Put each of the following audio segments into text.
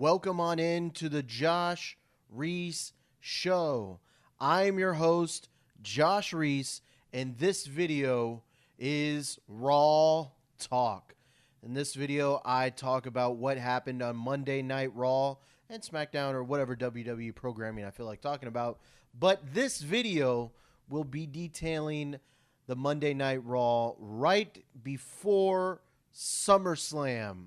Welcome on in to the Josh Reese Show. I'm your host, Josh Reese, and this video is Raw Talk. In this video, I talk about what happened on Monday Night Raw and SmackDown or whatever WWE programming I feel like talking about. But this video will be detailing the Monday Night Raw right before SummerSlam.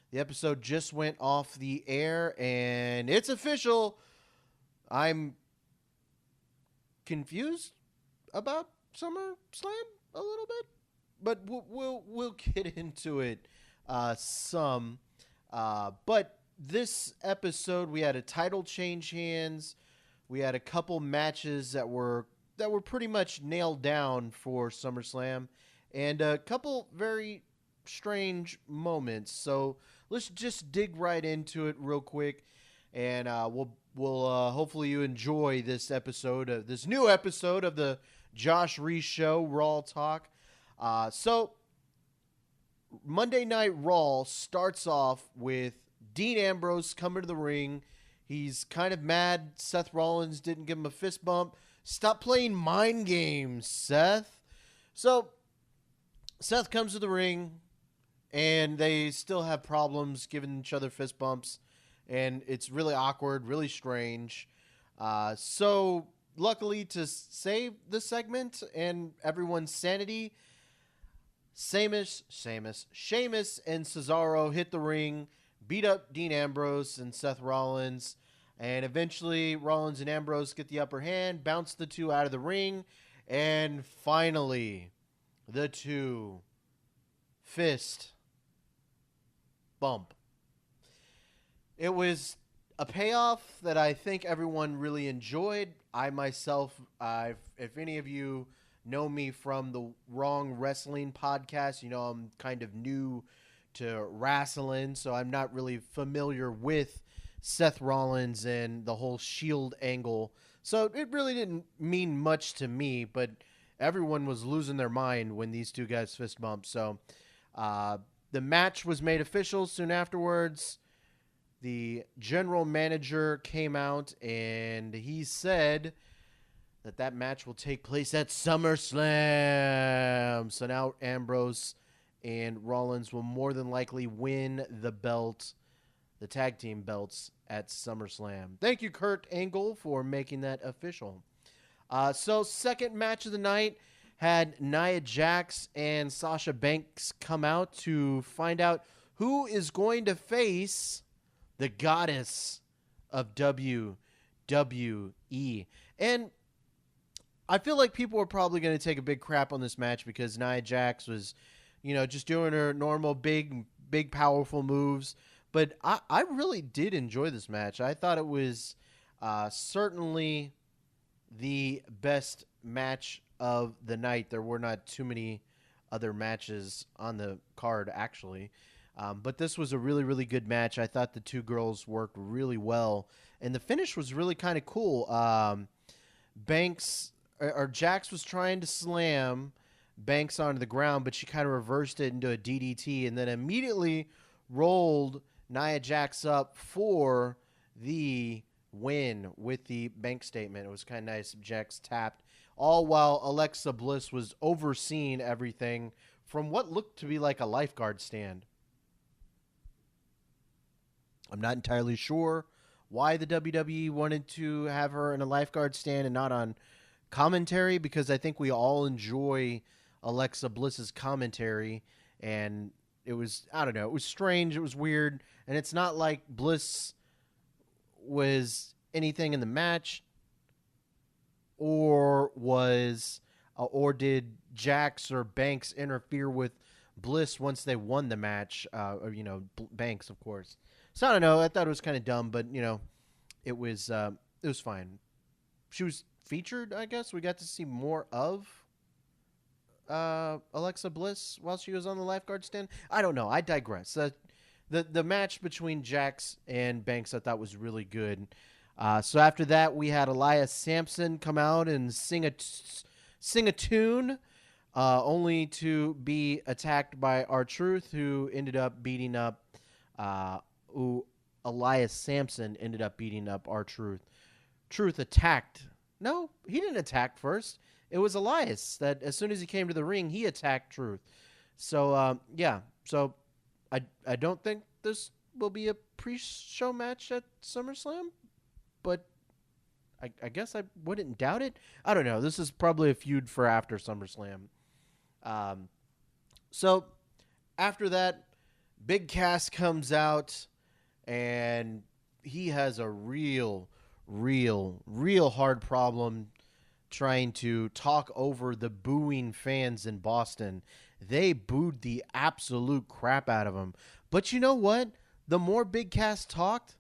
The episode just went off the air, and it's official. I'm confused about SummerSlam a little bit, but we'll get into it some. But this episode, we had a title change hands. We had a couple matches that were pretty much nailed down for SummerSlam, and a couple very strange moments. So let's just dig right into it real quick, and we'll hopefully you enjoy this new episode of the Josh Reese Show Raw Talk. So Monday Night Raw starts off with Dean Ambrose coming to the ring. He's kind of mad Seth Rollins didn't give him a fist bump. Stop playing mind games, Seth. So Seth comes to the ring, and they still have problems giving each other fist bumps, and it's really awkward, really strange. So luckily to save the segment and everyone's sanity, Sheamus and Cesaro hit the ring, beat up Dean Ambrose and Seth Rollins, and eventually Rollins and Ambrose get the upper hand, bounce the two out of the ring, and finally the two fist bump. It was a payoff that I think everyone really enjoyed. I myself, if any of you know me from the Wrong Wrestling podcast, you know I'm kind of new to wrestling, so I'm not really familiar with Seth Rollins and the whole Shield angle. So it really didn't mean much to me, but everyone was losing their mind when these two guys fist bumped. So the match was made official soon afterwards. The general manager came out and he said that match will take place at SummerSlam. So now Ambrose and Rollins will more than likely win the belt, the tag team belts at SummerSlam. Thank you, Kurt Angle, for making that official. So second match of the night had Nia Jax and Sasha Banks come out to find out who is going to face the goddess of WWE. And I feel like people are probably going to take a big crap on this match because Nia Jax was, just doing her normal big, powerful moves. But I really did enjoy this match. I thought it was certainly the best match of the night. There were not too many other matches on the card, actually. But this was a really, really good match. I thought the two girls worked really well. And the finish was really kind of cool. Jax was trying to slam Banks onto the ground, but she kind of reversed it into a DDT and then immediately rolled Nia Jax up for the win with the bank statement. It was kind of nice. Jax tapped, all while Alexa Bliss was overseeing everything from what looked to be like a lifeguard stand. I'm not entirely sure why the WWE wanted to have her in a lifeguard stand and not on commentary, because I think we all enjoy Alexa Bliss's commentary, and it was strange, it was weird, and it's not like Bliss was anything in the match or did Jax or Banks interfere with Bliss once they won the match, Banks, of course. So I don't know, I thought it was kind of dumb, but it was fine. She was featured, I guess. We got to see more of Alexa Bliss while she was on the lifeguard stand. I don't know. I digress. The match between Jax and Banks I thought was really good. So after that, we had Elias Sampson come out and sing a tune, only to be attacked by R-Truth, who ended up beating up Elias Sampson ended up beating up R-Truth. Truth attacked. No, he didn't attack first. It was Elias that as soon as he came to the ring, he attacked Truth. So, yeah. So I don't think this will be a pre-show match at SummerSlam, but I guess I wouldn't doubt it. I don't know. This is probably a feud for after SummerSlam. So after that, Big Cass comes out, and he has a real hard problem trying to talk over the booing fans in Boston. They booed the absolute crap out of him. But you know what? The more Big Cass talked,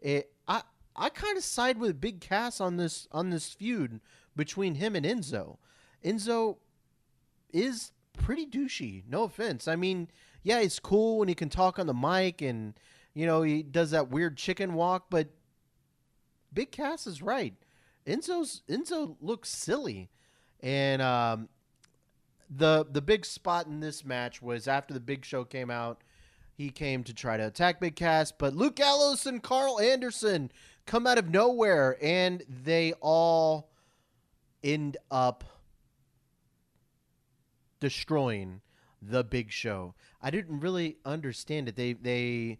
I kind of side with Big Cass on this feud between him and Enzo. Enzo is pretty douchey. No offense. I mean, yeah, he's cool when he can talk on the mic and, you know, he does that weird chicken walk, but Big Cass is right. Enzo looks silly. And the big spot in this match was after the Big Show came out, he came to try to attack Big Cass, but Luke Gallows and Carl Anderson come out of nowhere, and they all end up destroying the Big Show. I didn't really understand it. They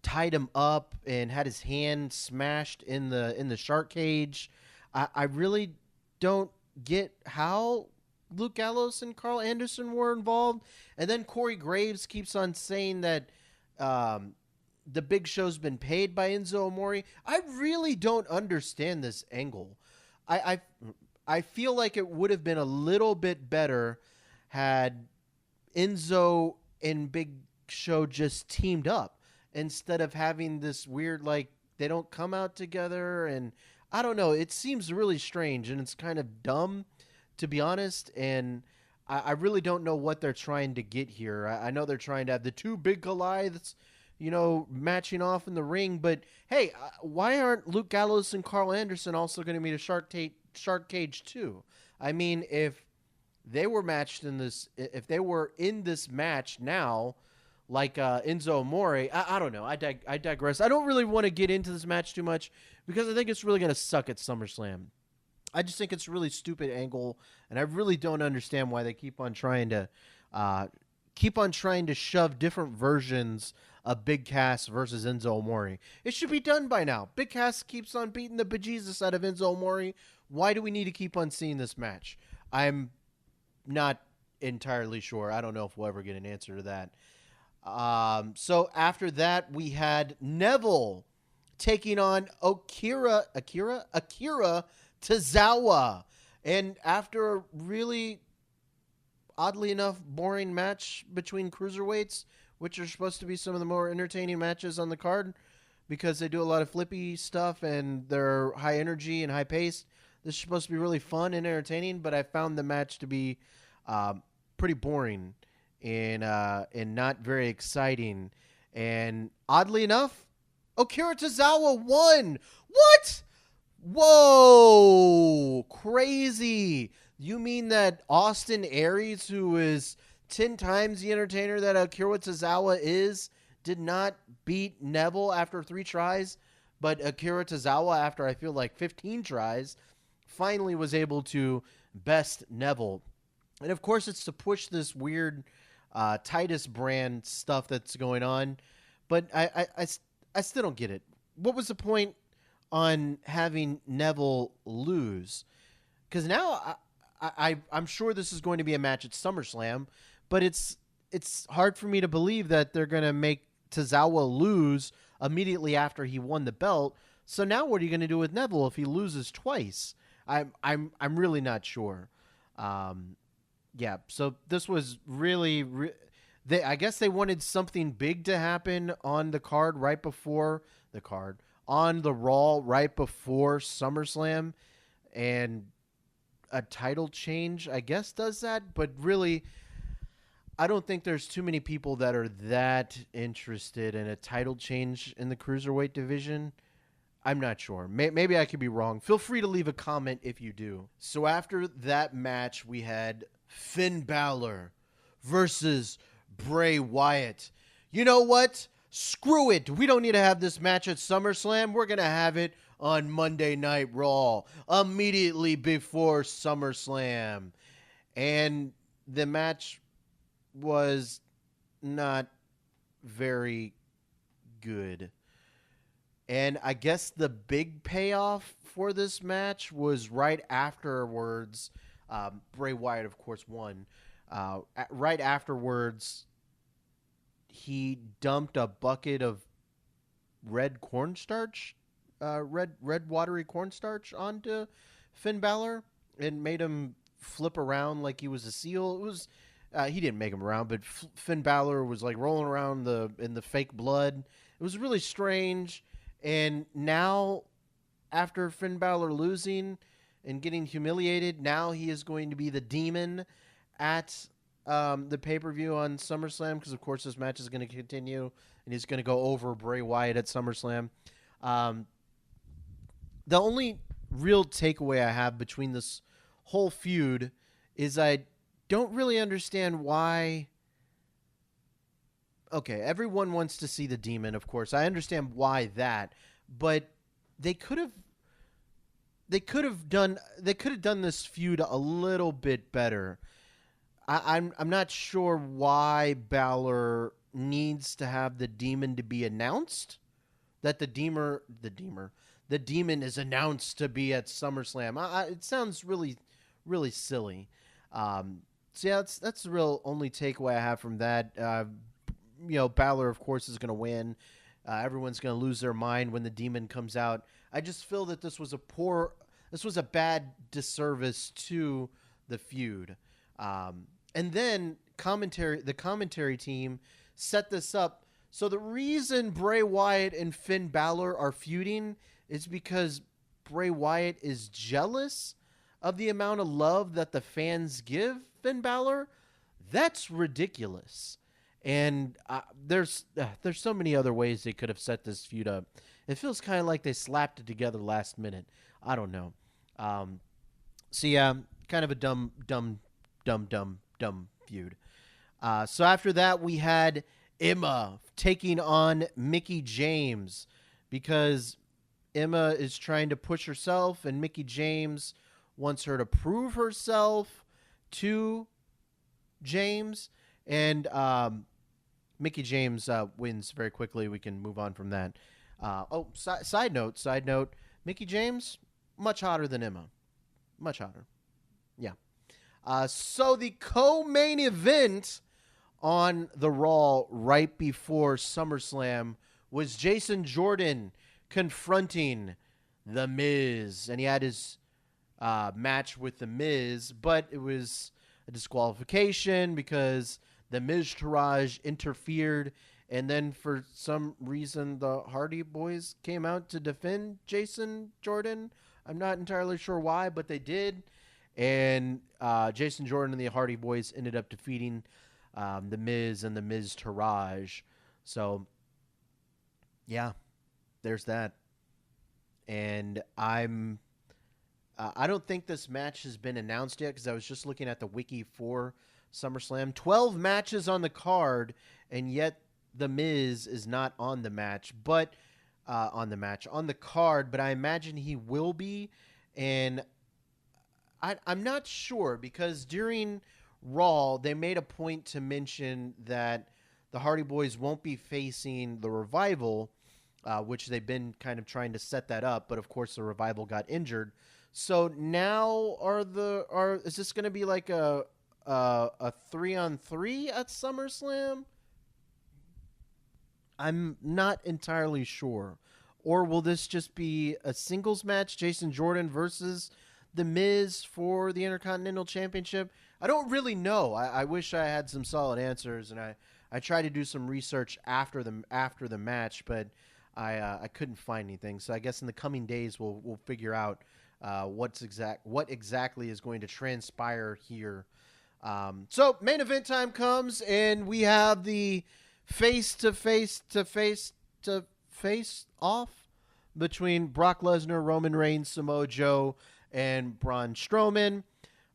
tied him up and had his hand smashed in the shark cage. I really don't get how Luke Gallows and Carl Anderson were involved. And then Corey Graves keeps on saying that the Big Show's been paid by Enzo Amore. I really don't understand this angle. I feel like it would have been a little bit better had Enzo and Big Show just teamed up instead of having this weird, like, they don't come out together. And I don't know. It seems really strange, and it's kind of dumb, to be honest. And I really don't know what they're trying to get here. I know they're trying to have the two big Goliaths, you know, matching off in the ring. But, hey, why aren't Luke Gallows and Carl Anderson also going to meet a Shark Cage too? I mean, if they were matched in this, if they were in this match now, like Enzo Amore, I don't know. I digress. I don't really want to get into this match too much because I think it's really going to suck at SummerSlam. I just think it's a really stupid angle, and I really don't understand why they keep on trying to shove different versions of Big Cass versus Enzo Amore. It should be done by now. Big Cass keeps on beating the bejesus out of Enzo Amore. Why do we need to keep on seeing this match? I'm not entirely sure. I don't know if we'll ever get an answer to that. So after that, we had Neville taking on Akira Tozawa. And after a really, oddly enough, boring match between cruiserweights, which are supposed to be some of the more entertaining matches on the card because they do a lot of flippy stuff and they're high energy and high paced. This is supposed to be really fun and entertaining, but I found the match to be pretty boring and not very exciting. And oddly enough, Akira Tozawa won. What? Whoa, crazy. You mean that Austin Aries, who is 10 times the entertainer that Akira Tozawa is, did not beat Neville after 3 tries, but Akira Tozawa, after I feel like 15 tries, finally was able to best Neville. And of course, it's to push this weird Titus brand stuff that's going on, but I still don't get it. What was the point on having Neville lose? Because now I'm sure this is going to be a match at SummerSlam, but it's hard for me to believe that they're going to make Tozawa lose immediately after he won the belt. So now what are you going to do with Neville if he loses twice? I'm really not sure. Yeah, so this was really I guess they wanted something big to happen on the card right before the card. On the Raw right before SummerSlam, and a title change, I guess, does that. But really, I don't think there's too many people that are that interested in a title change in the Cruiserweight division. I'm not sure. Maybe I could be wrong. Feel free to leave a comment if you do. So after that match, we had Finn Balor versus Bray Wyatt. You know what? screw it. We don't need to have this match at SummerSlam. We're going to have it on Monday Night Raw immediately before SummerSlam. And the match was not very good. And I guess the big payoff for this match was right afterwards. Bray Wyatt, of course, won. Right afterwards, he dumped a bucket of red cornstarch, red watery cornstarch onto Finn Balor and made him flip around like he was a seal. It was he didn't make him around, but Finn Balor was like rolling around in the fake blood. It was really strange. And now, after Finn Balor losing and getting humiliated, now he is going to be the demon at the pay-per-view on SummerSlam, because, of course, this match is going to continue, and he's going to go over Bray Wyatt at SummerSlam. The only real takeaway I have between this whole feud is I don't really understand why... Okay, everyone wants to see the demon, of course. I understand why that, but they could have done this feud a little bit better. I'm not sure why Balor needs to have the demon to be announced. That the demon is announced to be at SummerSlam. It sounds really, really silly. So yeah, that's the real only takeaway I have from that. Balor, of course, is going to win. Everyone's going to lose their mind when the demon comes out. I just feel that this was a bad disservice to the feud. And then the commentary team set this up. So the reason Bray Wyatt and Finn Balor are feuding is because Bray Wyatt is jealous of the amount of love that the fans give Finn Balor. That's ridiculous. And there's so many other ways they could have set this feud up. It feels kind of like they slapped it together last minute. I don't know. So yeah, kind of a dumb feud. So after that, we had Emma taking on Mickie James, because Emma is trying to push herself, and Mickie James wants her to prove herself to James. And Mickie James wins very quickly. We can move on from that. Side note, Mickie James, much hotter than Emma. Much hotter. Yeah. So the co-main event on the Raw right before SummerSlam was Jason Jordan confronting The Miz. And he had his match with The Miz, but it was a disqualification because the Miztourage interfered, and then for some reason the Hardy Boys came out to defend Jason Jordan. I'm not entirely sure why, but they did. And Jason Jordan and the Hardy Boys ended up defeating the Miz and the Miztourage. So, yeah, there's that. And I don't think this match has been announced yet, because I was just looking at the wiki for SummerSlam. 12 matches on the card, and yet the Miz is not on the match, but on the card. But I imagine he will be, and I'm not sure, because during Raw they made a point to mention that the Hardy Boys won't be facing the Revival, which they've been kind of trying to set that up, but of course the Revival got injured. So now is this going to be like a 3-on-3 at SummerSlam? I'm not entirely sure. Or will this just be a singles match, Jason Jordan versus The Miz for the Intercontinental Championship? I don't really know. I wish I had some solid answers, and I tried to do some research after the match, but I couldn't find anything. So I guess in the coming days we'll figure out what exactly is going to transpire here. So main event time comes, and we have the face off between Brock Lesnar, Roman Reigns, Samoa Joe, and Braun Strowman.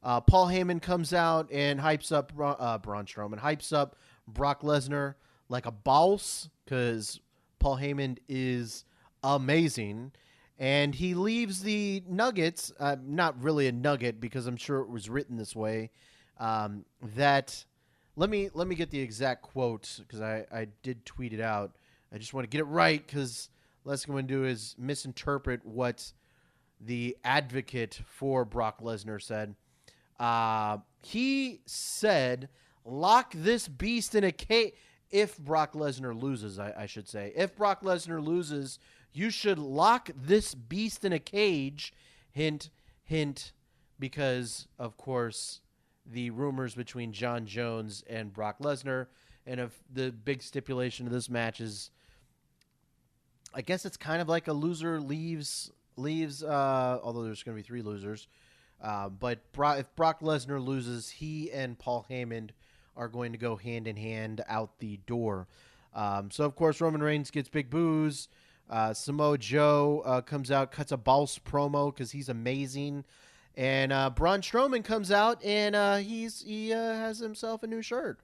Paul Heyman comes out and hypes up Braun Strowman, hypes up Brock Lesnar. like a boss because Paul Heyman is amazing. And he leaves the nuggets, not really a nugget because I'm sure it was written this way. That let me get the exact quote because I did tweet it out. I just want to get it right because last thing I'm going to do is misinterpret what the advocate for Brock Lesnar said. He said, "Lock this beast in a cage." If Brock Lesnar loses, I should say, if Brock Lesnar loses, you should lock this beast in a cage. Hint, hint, because, of course, the rumors between John Jones and Brock Lesnar, and if the big stipulation of this match is, I guess it's kind of like a loser leaves, although there's going to be 3 losers. But if Brock Lesnar loses, he and Paul Heyman are going to go hand in hand out the door. So, of course, Roman Reigns gets big boos. Samoa Joe comes out, cuts a boss promo because he's amazing. And Braun Strowman comes out, and he has himself a new shirt.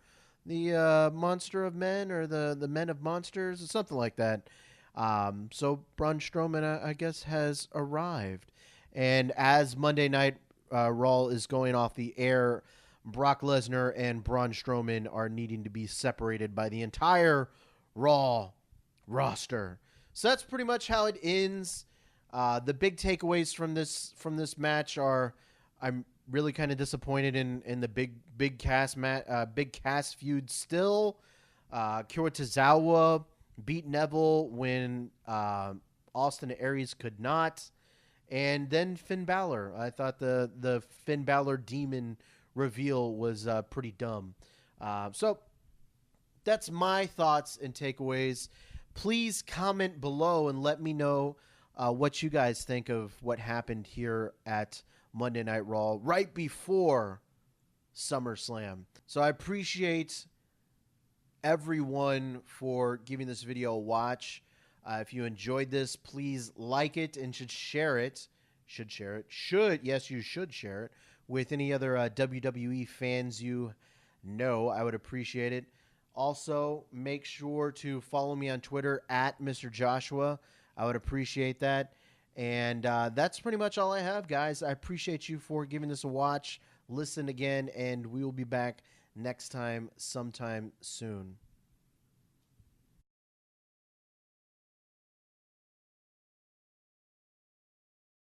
The Monster of Men or the Men of Monsters or something like that. So Braun Strowman, I guess, has arrived. And as Monday Night Raw is going off the air, Brock Lesnar and Braun Strowman are needing to be separated by the entire Raw roster. So that's pretty much how it ends. The big takeaways from this match are, I'm really kind of disappointed in the big cast feud still. Kira Tozawa beat Neville when Austin Aries could not. And then Finn Balor. I thought the Finn Balor demon reveal was pretty dumb. So that's my thoughts and takeaways. Please comment below and let me know what you guys think of what happened here at Monday Night Raw right before SummerSlam. So I appreciate everyone for giving this video a watch. If you enjoyed this, please like it and should share it. Yes, you should share it with any other WWE fans you know. I would appreciate it. Also, make sure to follow me on Twitter at Mr. Joshua. I would appreciate that. And that's pretty much all I have, guys. I appreciate you for giving this a watch. Listen again, and we will be back next time sometime soon.